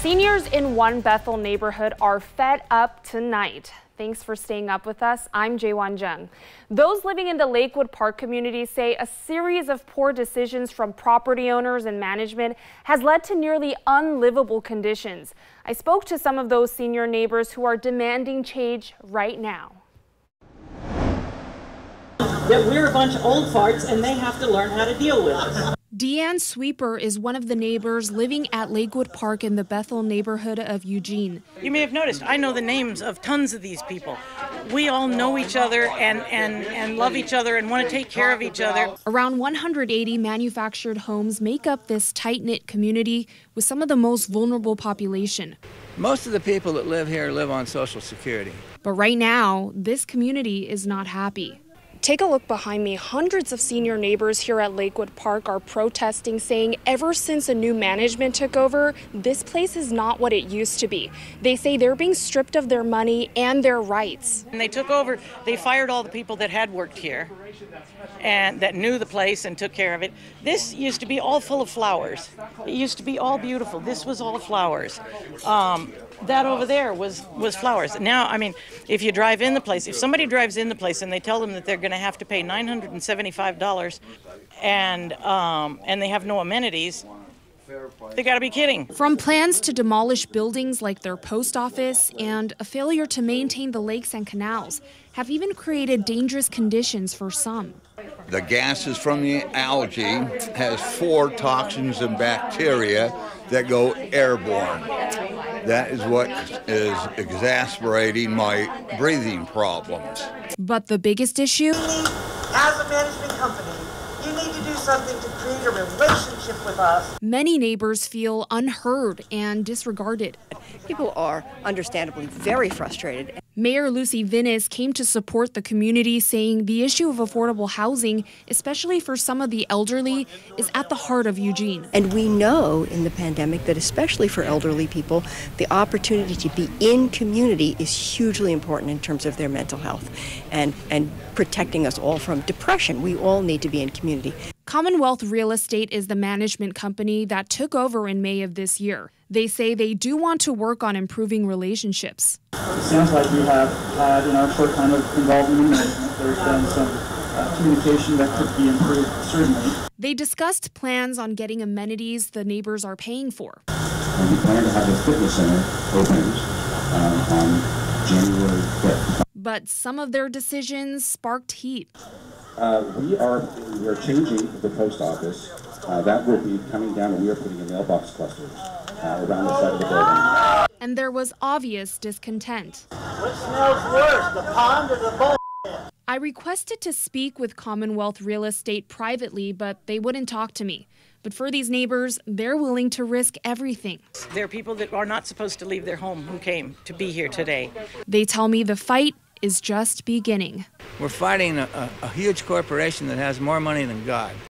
Seniors in One Bethel neighborhood are fed up tonight. Thanks for staying up with us. I'm Jaewon Jung. Those living in the Lakewood Park community say a series of poor decisions from property owners and management has led to nearly unlivable conditions. I spoke to some of those senior neighbors who are demanding change right now. That we're a bunch of old farts and they have to learn how to deal with us. Deanne Sweeper is one of the neighbors living at Lakewood Park in the Bethel neighborhood of Eugene. You may have noticed, I know the names of tons of these people. We all know each other and love each other and want to take care of each other. Around 180 manufactured homes make up this tight-knit community with some of the most vulnerable population. Most of the people that live here live on Social Security. But right now, this community is not happy. Take a look behind me. Hundreds of senior neighbors here at Lakewood Park are protesting, saying ever since a new management took over, this place is not what it used to be. They say they're being stripped of their money and their rights. When they took over, they fired all the people that had worked here and that knew the place and took care of it. This used to be all full of flowers. It used to be all beautiful. This was all flowers. That over there was flowers. Now, I mean, if you drive in the place, if somebody drives in the place and they tell them that they're going to have to pay $975 and they have no amenities, they got to be kidding. From plans to demolish buildings like their post office and a failure to maintain the lakes and canals have even created dangerous conditions for some. The gases from the algae has 4 toxins and bacteria that go airborne. That is what is exacerbating my breathing problems. But the biggest issue? As a management company, you need to do something to create a relationship with us. Many neighbors feel unheard and disregarded. People are understandably very frustrated. Mayor Lucy Vinis came to support the community, saying the issue of affordable housing, especially for some of the elderly, is at the heart of Eugene. And we know in the pandemic that especially for elderly people, the opportunity to be in community is hugely important in terms of their mental health and protecting us all from depression. We all need to be in community. Commonwealth Real Estate is the management company that took over in May of this year. They say they do want to work on improving relationships. It sounds like we have had, in our short time of involvement in management, there's been some communication that could be improved, certainly. They discussed plans on getting amenities the neighbors are paying for. And we plan to have the fitness center opened on January 5th. But some of their decisions sparked heat. We are changing the post office. That will be coming down, and we are putting in mailbox clusters around the side of the building. And there was obvious discontent. What smells worse, the pond or the bowl? I requested to speak with Commonwealth Real Estate privately, but they wouldn't talk to me. But for these neighbors, they're willing to risk everything. There are people that are not supposed to leave their home who came to be here today. They tell me the fight is just beginning. We're fighting a huge corporation that has more money than God.